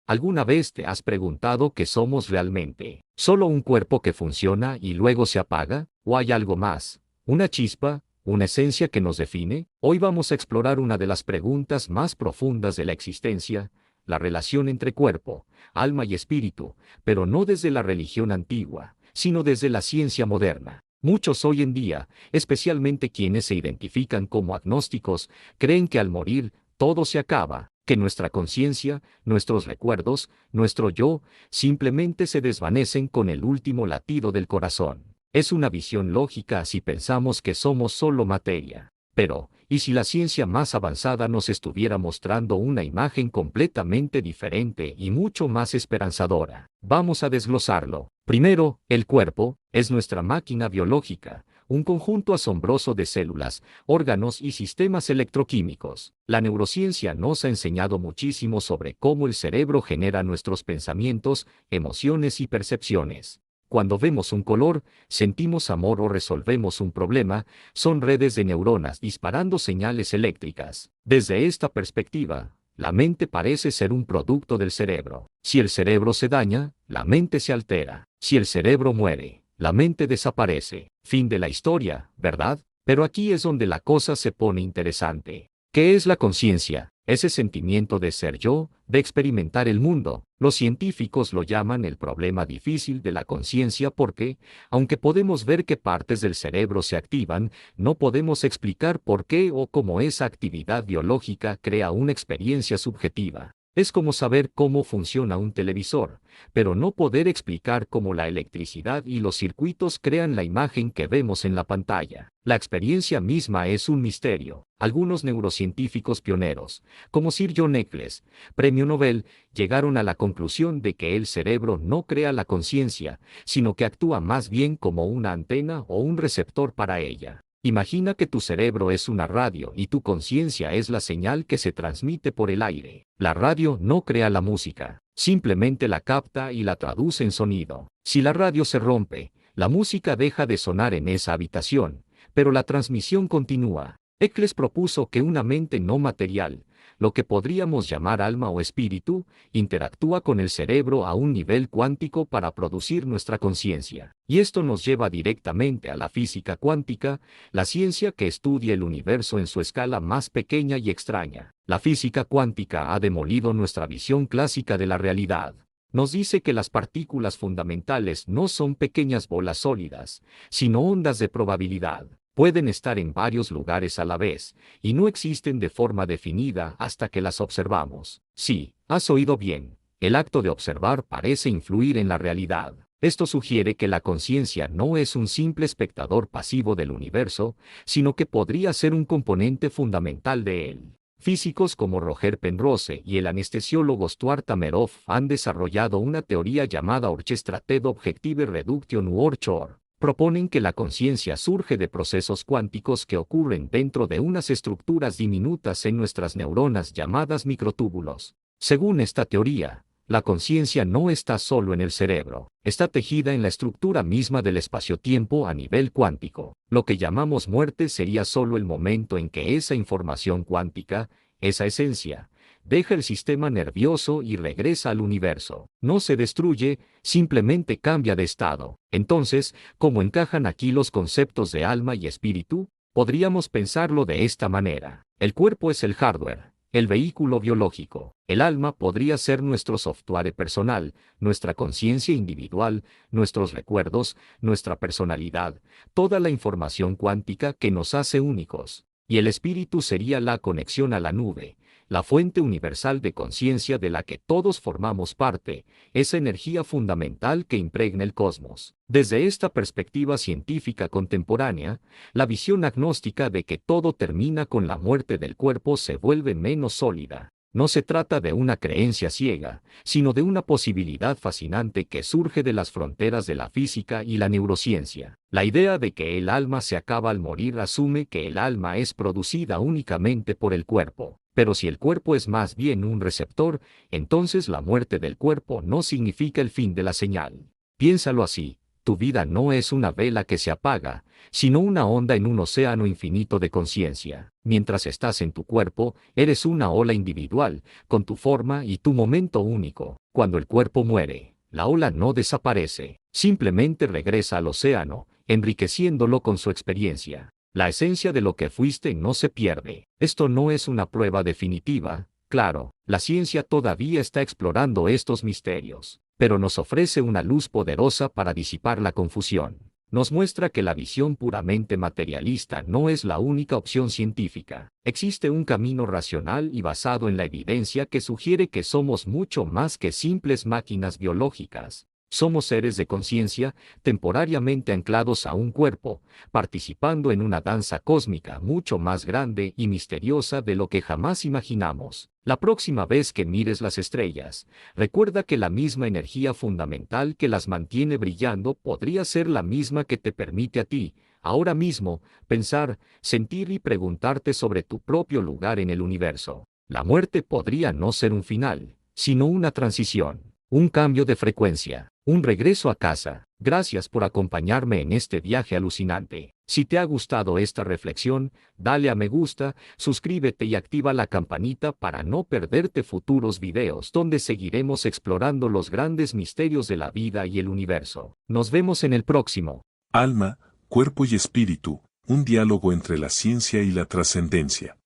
¿Alguna vez te has preguntado qué somos realmente? ¿Solo un cuerpo que funciona y luego se apaga? ¿O hay algo más? ¿Una chispa? ¿Una esencia que nos define? Hoy vamos a explorar una de las preguntas más profundas de la existencia, la relación entre cuerpo, alma y espíritu, pero no desde la religión antigua, sino desde la ciencia moderna. Muchos hoy en día, especialmente quienes se identifican como agnósticos, creen que al morir, todo se acaba, que nuestra conciencia, nuestros recuerdos, nuestro yo, simplemente se desvanecen con el último latido del corazón. Es una visión lógica si pensamos que somos solo materia. Pero, ¿y si la ciencia más avanzada nos estuviera mostrando una imagen completamente diferente y mucho más esperanzadora? Vamos a desglosarlo. Primero, el cuerpo es nuestra máquina biológica, un conjunto asombroso de células, órganos y sistemas electroquímicos. La neurociencia nos ha enseñado muchísimo sobre cómo el cerebro genera nuestros pensamientos, emociones y percepciones. Cuando vemos un color, sentimos amor o resolvemos un problema, son redes de neuronas disparando señales eléctricas. Desde esta perspectiva, la mente parece ser un producto del cerebro. Si el cerebro se daña, la mente se altera. Si el cerebro muere, la mente desaparece. Fin de la historia, ¿verdad? Pero aquí es donde la cosa se pone interesante. ¿Qué es la conciencia? Ese sentimiento de ser yo, de experimentar el mundo. Los científicos lo llaman el problema difícil de la conciencia porque, aunque podemos ver que partes del cerebro se activan, no podemos explicar por qué o cómo esa actividad biológica crea una experiencia subjetiva. Es como saber cómo funciona un televisor, pero no poder explicar cómo la electricidad y los circuitos crean la imagen que vemos en la pantalla. La experiencia misma es un misterio. Algunos neurocientíficos pioneros, como Sir John Eccles, premio Nobel, llegaron a la conclusión de que el cerebro no crea la conciencia, sino que actúa más bien como una antena o un receptor para ella. Imagina que tu cerebro es una radio y tu conciencia es la señal que se transmite por el aire. La radio no crea la música, simplemente la capta y la traduce en sonido. Si la radio se rompe, la música deja de sonar en esa habitación, pero la transmisión continúa. Eccles propuso que una mente no material, lo que podríamos llamar alma o espíritu, interactúa con el cerebro a un nivel cuántico para producir nuestra conciencia. Y esto nos lleva directamente a la física cuántica, la ciencia que estudia el universo en su escala más pequeña y extraña. La física cuántica ha demolido nuestra visión clásica de la realidad. Nos dice que las partículas fundamentales no son pequeñas bolas sólidas, sino ondas de probabilidad. Pueden estar en varios lugares a la vez, y no existen de forma definida hasta que las observamos. Sí, has oído bien, el acto de observar parece influir en la realidad. Esto sugiere que la conciencia no es un simple espectador pasivo del universo, sino que podría ser un componente fundamental de él. Físicos como Roger Penrose y el anestesiólogo Stuart Hameroff han desarrollado una teoría llamada Orchestrated Objective Reduction u ORCHOR. Proponen que la conciencia surge de procesos cuánticos que ocurren dentro de unas estructuras diminutas en nuestras neuronas llamadas microtúbulos. Según esta teoría, la conciencia no está solo en el cerebro, está tejida en la estructura misma del espacio-tiempo a nivel cuántico. Lo que llamamos muerte sería solo el momento en que esa información cuántica, esa esencia, deja el sistema nervioso y regresa al universo. No se destruye, simplemente cambia de estado. Entonces, ¿cómo encajan aquí los conceptos de alma y espíritu? Podríamos pensarlo de esta manera. El cuerpo es el hardware, el vehículo biológico. El alma podría ser nuestro software personal, nuestra conciencia individual, nuestros recuerdos, nuestra personalidad, toda la información cuántica que nos hace únicos. Y el espíritu sería la conexión a la nube, la fuente universal de conciencia de la que todos formamos parte, esa energía fundamental que impregna el cosmos. Desde esta perspectiva científica contemporánea, la visión agnóstica de que todo termina con la muerte del cuerpo se vuelve menos sólida. No se trata de una creencia ciega, sino de una posibilidad fascinante que surge de las fronteras de la física y la neurociencia. La idea de que el alma se acaba al morir asume que el alma es producida únicamente por el cuerpo. Pero si el cuerpo es más bien un receptor, entonces la muerte del cuerpo no significa el fin de la señal. Piénsalo así. Tu vida no es una vela que se apaga, sino una onda en un océano infinito de conciencia. Mientras estás en tu cuerpo, eres una ola individual, con tu forma y tu momento único. Cuando el cuerpo muere, la ola no desaparece, simplemente regresa al océano, enriqueciéndolo con su experiencia. La esencia de lo que fuiste no se pierde. Esto no es una prueba definitiva, claro, la ciencia todavía está explorando estos misterios, pero nos ofrece una luz poderosa para disipar la confusión. Nos muestra que la visión puramente materialista no es la única opción científica. Existe un camino racional y basado en la evidencia que sugiere que somos mucho más que simples máquinas biológicas. Somos seres de conciencia, temporariamente anclados a un cuerpo, participando en una danza cósmica mucho más grande y misteriosa de lo que jamás imaginamos. La próxima vez que mires las estrellas, recuerda que la misma energía fundamental que las mantiene brillando podría ser la misma que te permite a ti, ahora mismo, pensar, sentir y preguntarte sobre tu propio lugar en el universo. La muerte podría no ser un final, sino una transición, un cambio de frecuencia, un regreso a casa. Gracias por acompañarme en este viaje alucinante. Si te ha gustado esta reflexión, dale a me gusta, suscríbete y activa la campanita para no perderte futuros videos donde seguiremos explorando los grandes misterios de la vida y el universo. Nos vemos en el próximo. Alma, cuerpo y espíritu, un diálogo entre la ciencia y la trascendencia.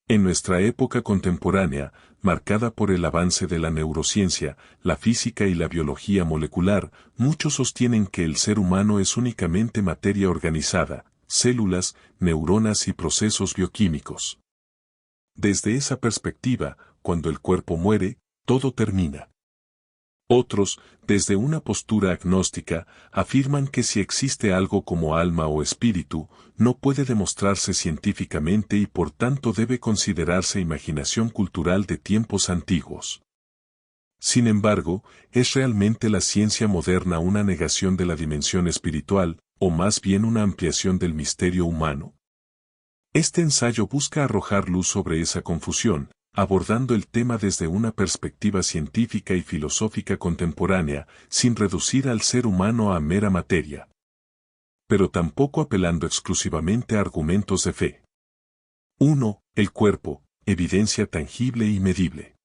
En nuestra época contemporánea, marcada por el avance de la neurociencia, la física y la biología molecular, muchos sostienen que el ser humano es únicamente materia organizada, células, neuronas y procesos bioquímicos. Desde esa perspectiva, cuando el cuerpo muere, todo termina. Otros, desde una postura agnóstica, afirman que si existe algo como alma o espíritu, no puede demostrarse científicamente y por tanto debe considerarse imaginación cultural de tiempos antiguos. Sin embargo, ¿es realmente la ciencia moderna una negación de la dimensión espiritual, o más bien una ampliación del misterio humano? Este ensayo busca arrojar luz sobre esa confusión, abordando el tema desde una perspectiva científica y filosófica contemporánea, sin reducir al ser humano a mera materia. Pero tampoco apelando exclusivamente a argumentos de fe. 1. El cuerpo, evidencia tangible y medible.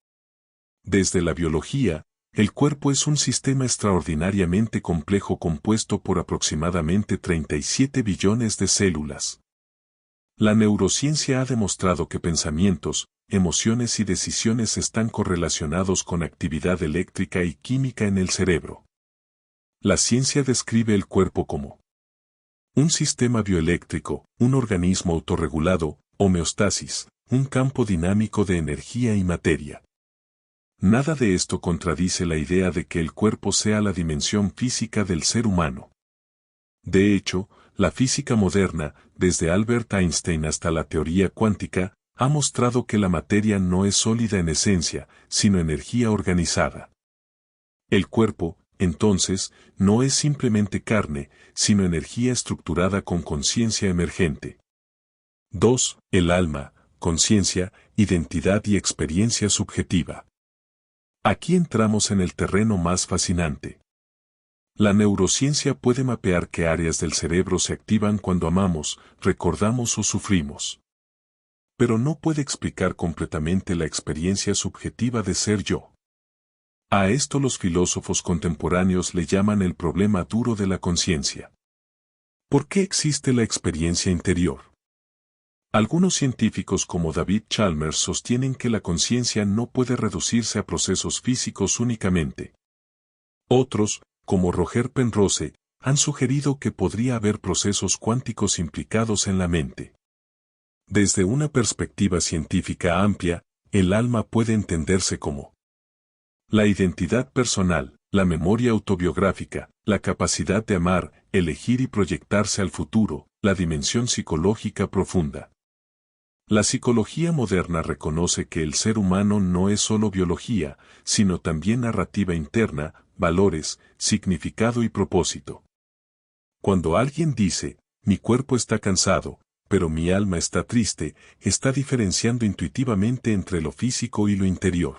Desde la biología, el cuerpo es un sistema extraordinariamente complejo compuesto por aproximadamente 37 billones de células. La neurociencia ha demostrado que pensamientos, emociones y decisiones están correlacionados con actividad eléctrica y química en el cerebro. La ciencia describe el cuerpo como un sistema bioeléctrico, un organismo autorregulado, homeostasis, un campo dinámico de energía y materia. Nada de esto contradice la idea de que el cuerpo sea la dimensión física del ser humano. De hecho, la física moderna, desde Albert Einstein hasta la teoría cuántica, ha mostrado que la materia no es sólida en esencia, sino energía organizada. El cuerpo, entonces, no es simplemente carne, sino energía estructurada con conciencia emergente. 2. El alma, conciencia, identidad y experiencia subjetiva. Aquí entramos en el terreno más fascinante. La neurociencia puede mapear qué áreas del cerebro se activan cuando amamos, recordamos o sufrimos. Pero no puede explicar completamente la experiencia subjetiva de ser yo. A esto los filósofos contemporáneos le llaman el problema duro de la conciencia. ¿Por qué existe la experiencia interior? Algunos científicos como David Chalmers sostienen que la conciencia no puede reducirse a procesos físicos únicamente. Otros, como Roger Penrose, han sugerido que podría haber procesos cuánticos implicados en la mente. Desde una perspectiva científica amplia, el alma puede entenderse como la identidad personal, la memoria autobiográfica, la capacidad de amar, elegir y proyectarse al futuro, la dimensión psicológica profunda. La psicología moderna reconoce que el ser humano no es solo biología, sino también narrativa interna, valores, significado y propósito. Cuando alguien dice, mi cuerpo está cansado, pero mi alma está triste, está diferenciando intuitivamente entre lo físico y lo interior.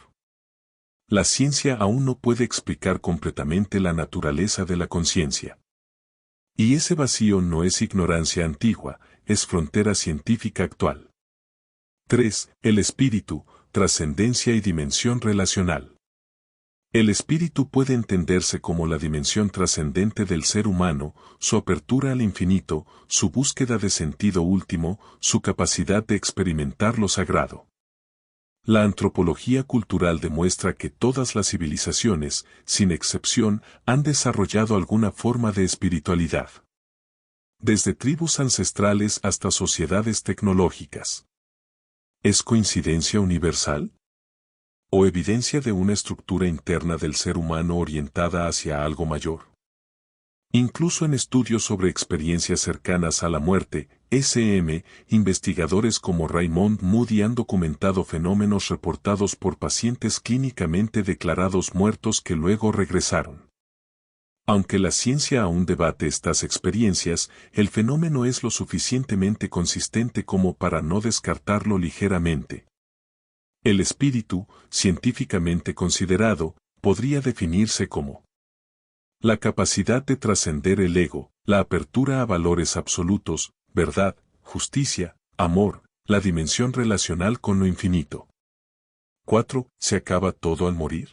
La ciencia aún no puede explicar completamente la naturaleza de la conciencia. Y ese vacío no es ignorancia antigua, es frontera científica actual. 3. El espíritu, trascendencia y dimensión relacional. El espíritu puede entenderse como la dimensión trascendente del ser humano, su apertura al infinito, su búsqueda de sentido último, su capacidad de experimentar lo sagrado. La antropología cultural demuestra que todas las civilizaciones, sin excepción, han desarrollado alguna forma de espiritualidad. Desde tribus ancestrales hasta sociedades tecnológicas. ¿Es coincidencia universal? ¿O evidencia de una estructura interna del ser humano orientada hacia algo mayor? Incluso en estudios sobre experiencias cercanas a la muerte, SM, investigadores como Raymond Moody han documentado fenómenos reportados por pacientes clínicamente declarados muertos que luego regresaron. Aunque la ciencia aún debate estas experiencias, el fenómeno es lo suficientemente consistente como para no descartarlo ligeramente. El espíritu, científicamente considerado, podría definirse como la capacidad de trascender el ego, la apertura a valores absolutos, verdad, justicia, amor, la dimensión relacional con lo infinito. 4. ¿Se acaba todo al morir?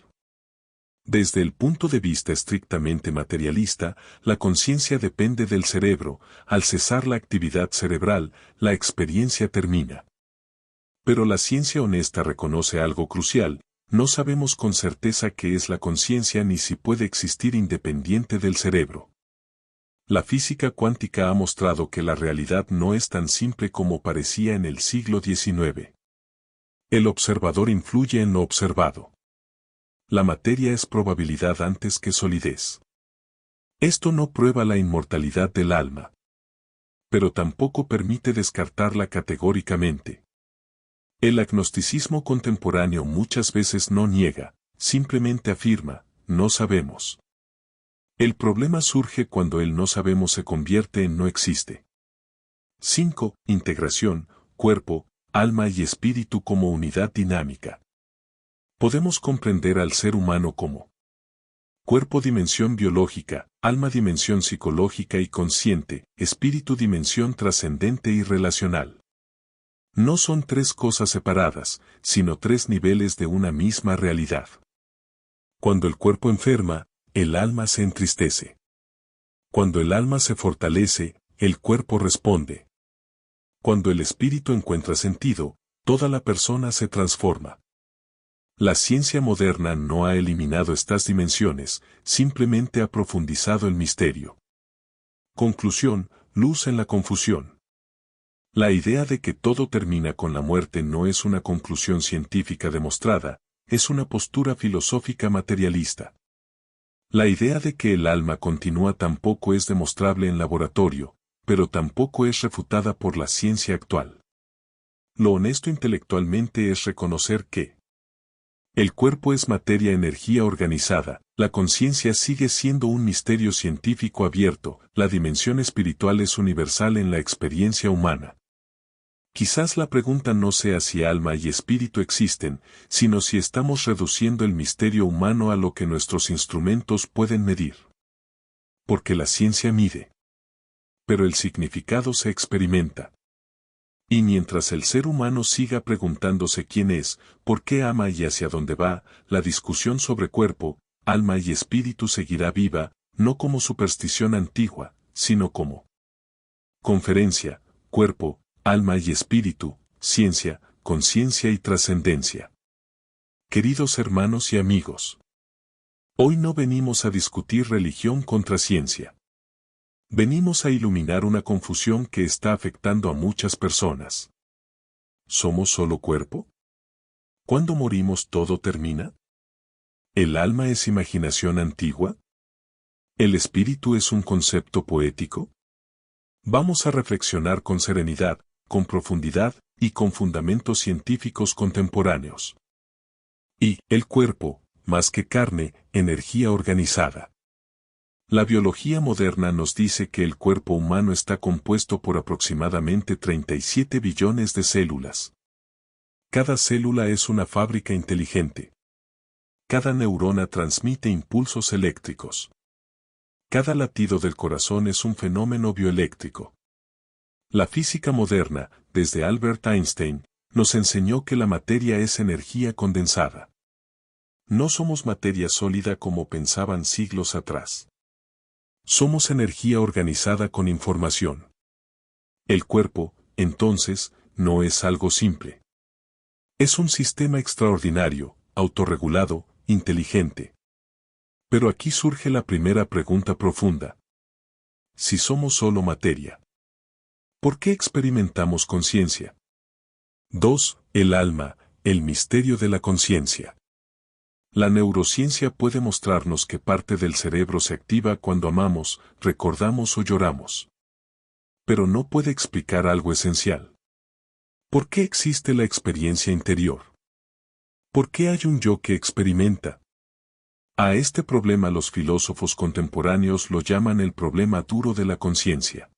Desde el punto de vista estrictamente materialista, la conciencia depende del cerebro, al cesar la actividad cerebral, la experiencia termina. Pero la ciencia honesta reconoce algo crucial, no sabemos con certeza qué es la conciencia ni si puede existir independiente del cerebro. La física cuántica ha mostrado que la realidad no es tan simple como parecía en el siglo XIX. El observador influye en lo observado. La materia es probabilidad antes que solidez. Esto no prueba la inmortalidad del alma. Pero tampoco permite descartarla categóricamente. El agnosticismo contemporáneo muchas veces no niega, simplemente afirma, no sabemos. El problema surge cuando el no sabemos se convierte en no existe. 5. Integración, cuerpo, alma y espíritu como unidad dinámica. Podemos comprender al ser humano como cuerpo dimensión biológica, alma dimensión psicológica y consciente, espíritu dimensión trascendente y relacional. No son tres cosas separadas, sino tres niveles de una misma realidad. Cuando el cuerpo enferma, el alma se entristece. Cuando el alma se fortalece, el cuerpo responde. Cuando el espíritu encuentra sentido, toda la persona se transforma. La ciencia moderna no ha eliminado estas dimensiones, simplemente ha profundizado el misterio. Conclusión, luz en la confusión. La idea de que todo termina con la muerte no es una conclusión científica demostrada, es una postura filosófica materialista. La idea de que el alma continúa tampoco es demostrable en laboratorio, pero tampoco es refutada por la ciencia actual. Lo honesto intelectualmente es reconocer que el cuerpo es materia-energía organizada, la conciencia sigue siendo un misterio científico abierto, la dimensión espiritual es universal en la experiencia humana. Quizás la pregunta no sea si alma y espíritu existen, sino si estamos reduciendo el misterio humano a lo que nuestros instrumentos pueden medir. Porque la ciencia mide. Pero el significado se experimenta. Y mientras el ser humano siga preguntándose quién es, por qué ama y hacia dónde va, la discusión sobre cuerpo, alma y espíritu seguirá viva, no como superstición antigua, sino como conferencia, cuerpo, alma y espíritu, ciencia, conciencia y trascendencia. Queridos hermanos y amigos, hoy no venimos a discutir religión contra ciencia. Venimos a iluminar una confusión que está afectando a muchas personas. ¿Somos solo cuerpo? ¿Cuándo morimos todo termina? ¿El alma es imaginación antigua? ¿El espíritu es un concepto poético? Vamos a reflexionar con serenidad, con profundidad y con fundamentos científicos contemporáneos. Y el cuerpo, más que carne, energía organizada. La biología moderna nos dice que el cuerpo humano está compuesto por aproximadamente 37 billones de células. Cada célula es una fábrica inteligente. Cada neurona transmite impulsos eléctricos. Cada latido del corazón es un fenómeno bioeléctrico. La física moderna, desde Albert Einstein, nos enseñó que la materia es energía condensada. No somos materia sólida como pensaban siglos atrás. Somos energía organizada con información. El cuerpo, entonces, no es algo simple. Es un sistema extraordinario, autorregulado, inteligente. Pero aquí surge la primera pregunta profunda. Si somos solo materia, ¿por qué experimentamos conciencia? 2. El alma, el misterio de la conciencia. La neurociencia puede mostrarnos que parte del cerebro se activa cuando amamos, recordamos o lloramos. Pero no puede explicar algo esencial. ¿Por qué existe la experiencia interior? ¿Por qué hay un yo que experimenta? A este problema los filósofos contemporáneos lo llaman el problema duro de la conciencia.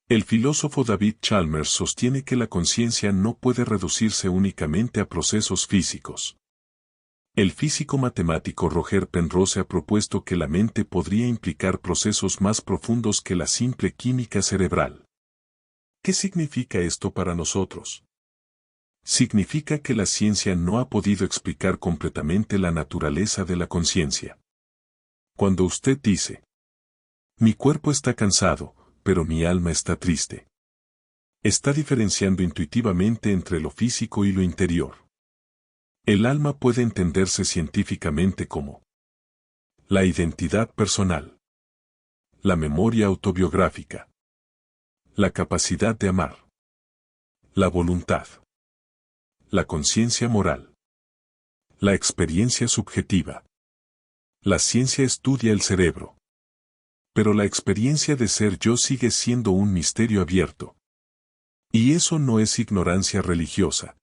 El filósofo David Chalmers sostiene que la conciencia no puede reducirse únicamente a procesos físicos. El físico matemático Roger Penrose ha propuesto que la mente podría implicar procesos más profundos que la simple química cerebral. ¿Qué significa esto para nosotros? Significa que la ciencia no ha podido explicar completamente la naturaleza de la conciencia. Cuando usted dice, mi cuerpo está cansado, pero mi alma está triste, está diferenciando intuitivamente entre lo físico y lo interior. El alma puede entenderse científicamente como la identidad personal, la memoria autobiográfica, la capacidad de amar, la voluntad, la conciencia moral, la experiencia subjetiva. La ciencia estudia el cerebro. Pero la experiencia de ser yo sigue siendo un misterio abierto. Y eso no es ignorancia religiosa.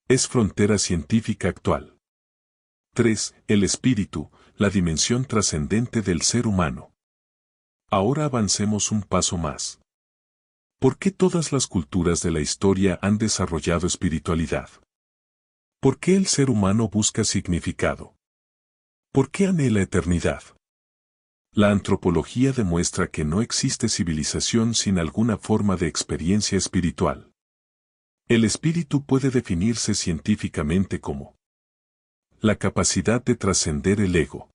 Es frontera científica actual. 3. El espíritu, la dimensión trascendente del ser humano. Ahora avancemos un paso más. ¿Por qué todas las culturas de la historia han desarrollado espiritualidad? ¿Por qué el ser humano busca significado? ¿Por qué anhela eternidad? La antropología demuestra que no existe civilización sin alguna forma de experiencia espiritual. El espíritu puede definirse científicamente como la capacidad de trascender el ego,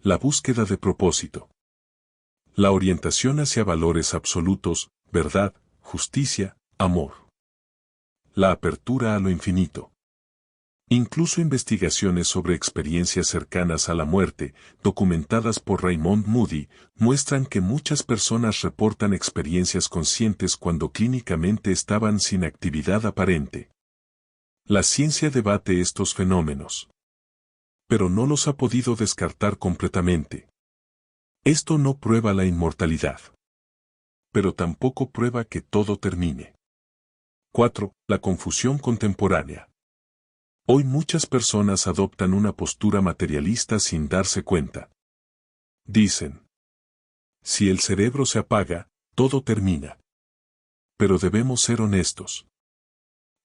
la búsqueda de propósito, la orientación hacia valores absolutos, verdad, justicia, amor, la apertura a lo infinito. Incluso investigaciones sobre experiencias cercanas a la muerte, documentadas por Raymond Moody, muestran que muchas personas reportan experiencias conscientes cuando clínicamente estaban sin actividad aparente. La ciencia debate estos fenómenos, pero no los ha podido descartar completamente. Esto no prueba la inmortalidad, pero tampoco prueba que todo termine. 4. La confusión contemporánea. Hoy muchas personas adoptan una postura materialista sin darse cuenta. Dicen, si el cerebro se apaga, todo termina. Pero debemos ser honestos.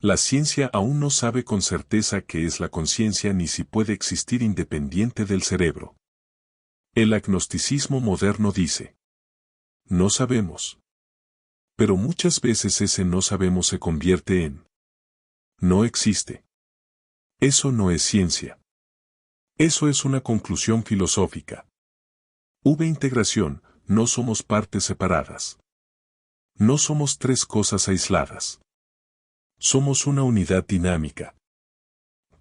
La ciencia aún no sabe con certeza qué es la conciencia ni si puede existir independiente del cerebro. El agnosticismo moderno dice, no sabemos. Pero muchas veces ese no sabemos se convierte en no existe. Eso no es ciencia. Eso es una conclusión filosófica. Integración, no somos partes separadas. No somos tres cosas aisladas. Somos una unidad dinámica.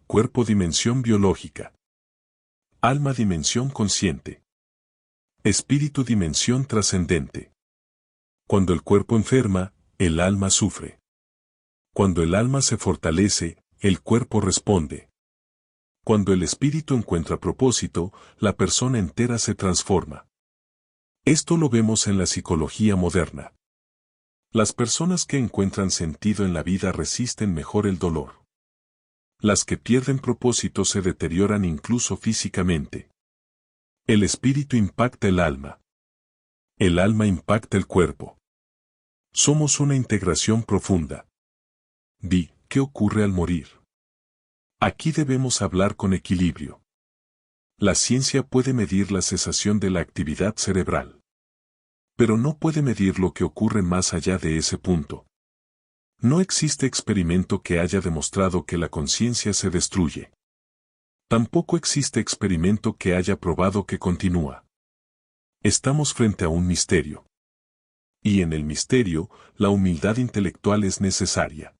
Cuerpo dimensión biológica. Alma dimensión consciente. Espíritu dimensión trascendente. Cuando el cuerpo enferma, el alma sufre. Cuando el alma se fortalece, el cuerpo responde. Cuando el espíritu encuentra propósito, la persona entera se transforma. Esto lo vemos en la psicología moderna. Las personas que encuentran sentido en la vida resisten mejor el dolor. Las que pierden propósito se deterioran incluso físicamente. El espíritu impacta el alma. El alma impacta el cuerpo. Somos una integración profunda. ¿Qué ocurre al morir? Aquí debemos hablar con equilibrio. La ciencia puede medir la cesación de la actividad cerebral. Pero no puede medir lo que ocurre más allá de ese punto. No existe experimento que haya demostrado que la conciencia se destruye. Tampoco existe experimento que haya probado que continúa. Estamos frente a un misterio. Y en el misterio, la humildad intelectual es necesaria.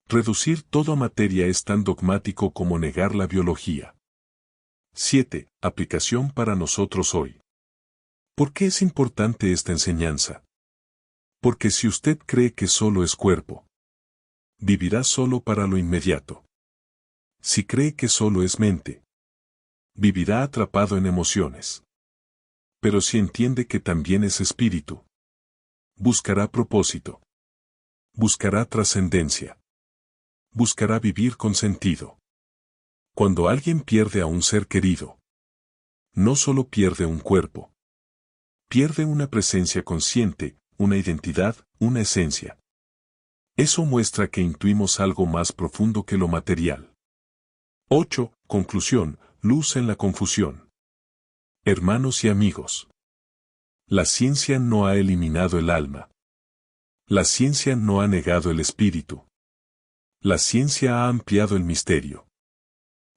Reducir todo a materia es tan dogmático como negar la biología. 7. Aplicación para nosotros hoy. ¿Por qué es importante esta enseñanza? Porque si usted cree que solo es cuerpo, vivirá solo para lo inmediato. Si cree que solo es mente, vivirá atrapado en emociones. Pero si entiende que también es espíritu, buscará propósito. Buscará trascendencia. Buscará vivir con sentido. Cuando alguien pierde a un ser querido, no solo pierde un cuerpo, pierde una presencia consciente, una identidad, una esencia. Eso muestra que intuimos algo más profundo que lo material. 8. Conclusión, luz en la confusión. Hermanos y amigos. La ciencia no ha eliminado el alma. La ciencia no ha negado el espíritu. La ciencia ha ampliado el misterio.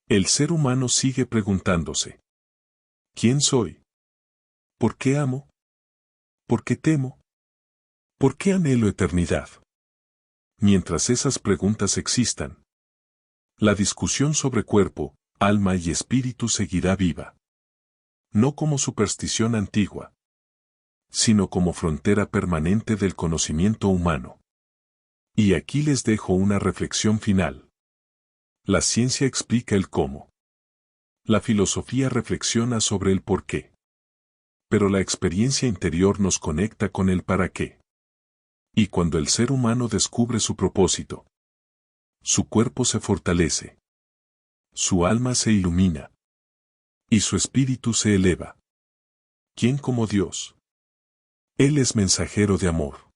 El ser humano sigue preguntándose: ¿quién soy? ¿Por qué amo? ¿Por qué temo? ¿Por qué anhelo eternidad? Mientras esas preguntas existan, la discusión sobre cuerpo, alma y espíritu seguirá viva. No como superstición antigua, sino como frontera permanente del conocimiento humano. Y aquí les dejo una reflexión final. La ciencia explica el cómo. La filosofía reflexiona sobre el por qué. Pero la experiencia interior nos conecta con el para qué. Y cuando el ser humano descubre su propósito, su cuerpo se fortalece, su alma se ilumina, y su espíritu se eleva. ¿Quién como Dios? Él es mensajero de amor.